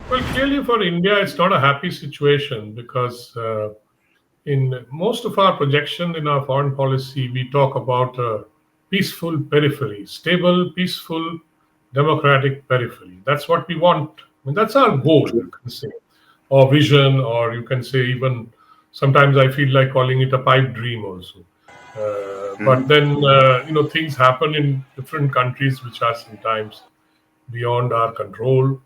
Well, clearly for India, it's not a happy situation because in most of our projection in our foreign policy, we talk about a peaceful periphery, stable, peaceful, democratic periphery. That's what we want. I mean, that's our goal, you can say, or vision, or you can say even sometimes I feel like calling it a pipe dream also. But Mhm. then, things happen in different countries which are sometimes beyond our control.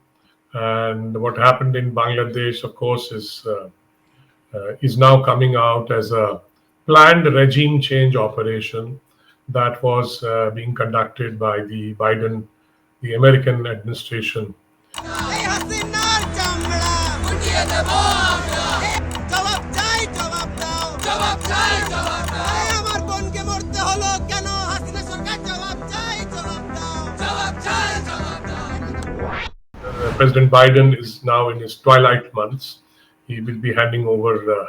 And what happened in Bangladesh, of course, is now coming out as a planned regime change operation that was being conducted by the American administration. Sheikh Hasinaর চামড়া উঠিয়ে দেব আমরা জবাব চাই জবাব দাও জবাব চাই জবাব দাও আমার বোনকে মরতে হলো কেন হাসিনা সরকার জবাব চাই জবাব দাও জবাব চাই জবাব দাও President Biden is now in his twilight months. He will be handing over the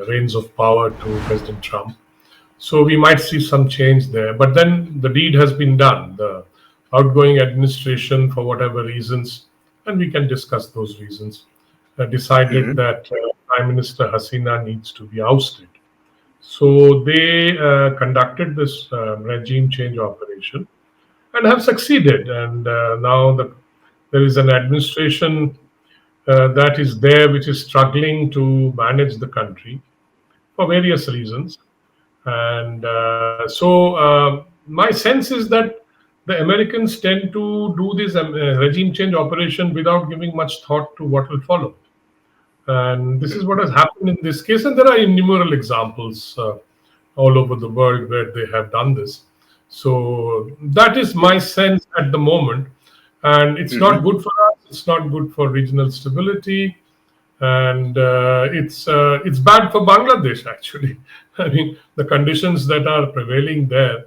reins of power to President Trump. So we might see some change there. But then the deed has been done. The outgoing administration, for whatever reasons, and we can discuss those reasons, decided Mhm. that Prime Minister Hasina needs to be ousted. So they conducted this regime change operation and have succeeded. And now there is an administration that is there which is struggling to manage the country for various reasons. And my sense is that the Americans tend to do this regime change operation without giving much thought to what will follow. And this is what has happened in this case. And there are innumerable examples all over the world where they have done this. So that is my sense at the moment. And it's not Mhm. good for us. It's not good for regional stability, and it's bad for Bangladesh actually. I mean, the conditions that are prevailing there,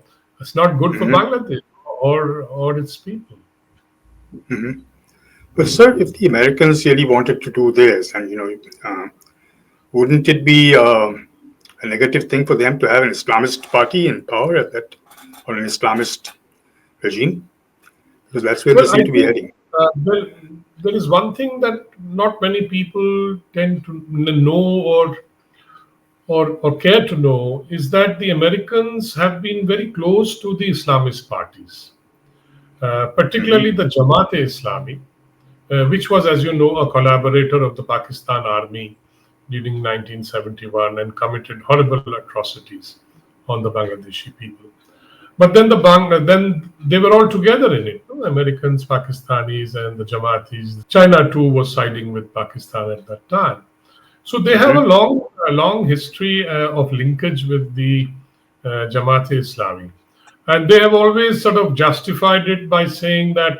it's not good for Mhm. Bangladesh or its people. Mhm. But sir, if the Americans really wanted to do this, and wouldn't it be a negative thing for them to have an Islamist party in power at that, or an Islamist regime? Because that's where they Well, I seem to be think heading. there is one thing that not many people tend to know or care to know is that the Americans have been very close to the Islamist parties, particularly Mhm. the Jamaat-e-Islami, which was, as you know, a collaborator of the Pakistan army during 1971 and committed horrible atrocities on the Bangladeshi people. But then then they were all together in it. No? Americans, Pakistanis, and the Jamaatis. China too was siding with Pakistan at that time. So they have Mhm. a long history of linkage with the Jamaat-e-Islami, and they have always sort of justified it by saying that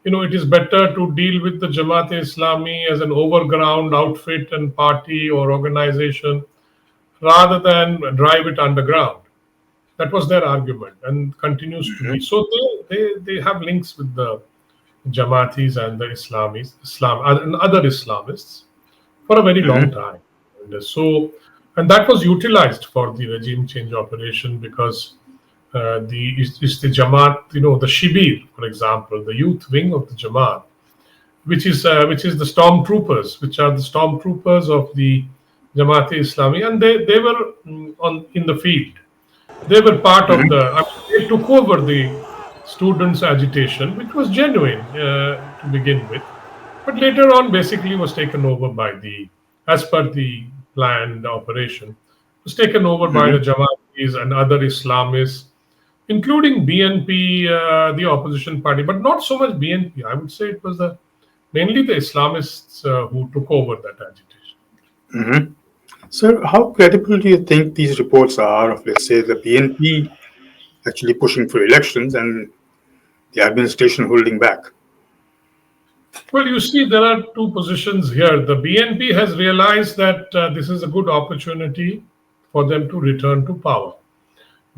it is better to deal with the Jamaat-e-Islami as an overground outfit and party or organization rather than drive it underground. That was their argument and continues to be. Mhm. So they have links with the Jamaatis and the and other Islamists for a very long Mhm. time. And that was utilized for the regime change operation because is the Jamaat, the Shibir, for example, the youth wing of the Jamaat, which is the stormtroopers, which are the stormtroopers of the Jamaat-e-Islami, and they were on in the field. They were part of Mhm. they took over the students' agitation, which was genuine to begin with, but later on, basically, was taken over by as per the planned operation, was taken over by the Mhm. Jamaatis and other Islamists, including BNP, the opposition party, but not so much BNP. I would say it was mainly the Islamists who took over that agitation. Mhm. Sir, how credible do you think these reports are of, let's say, the BNP actually pushing for elections and the administration holding back? Well, you see, there are two positions here. The BNP has realized that this is a good opportunity for them to return to power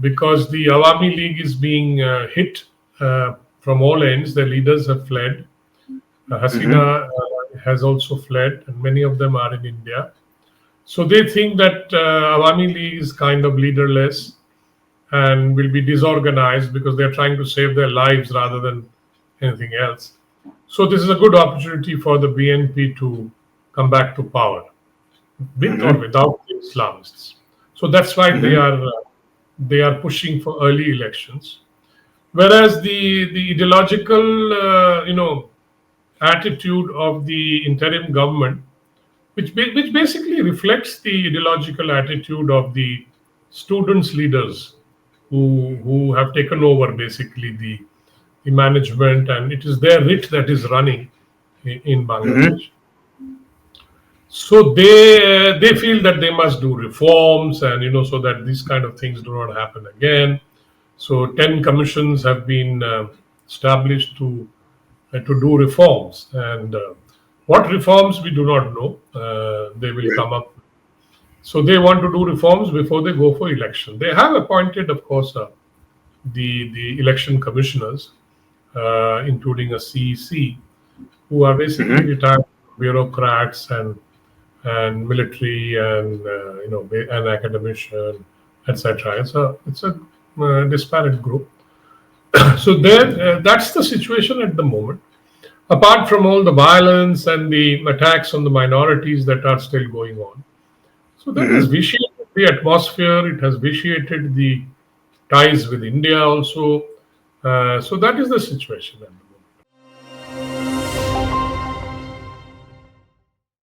because the Awami League is being hit from all ends. Their leaders have fled. Mhm. Hasina has also fled, and many of them are in India. So they think that Awami League is kind of leaderless and will be disorganized because they're trying to save their lives rather than anything else. So this is a good opportunity for the BNP to come back to power, with or without the Islamists. So that's why they are pushing for early elections. Whereas the ideological attitude of the interim government, which basically reflects the ideological attitude of the students leaders who have taken over basically the management, and it is their writ that is running in Bangladesh. So they feel that they must do reforms, and so that these kind of things do not happen again. So 10 commissions have been established to do reforms, and what reforms we do not know. They will come up. So they want to do reforms before they go for election. They have appointed, of course, the election commissioners, including a CEC, who are basically retired bureaucrats and military and an academician, etc. It's a disparate group. So that's the situation at the moment. Apart from all the violence and the attacks on the minorities that are still going on, so that has vitiated the atmosphere. It has vitiated the ties with India also. So that is the situation at the moment.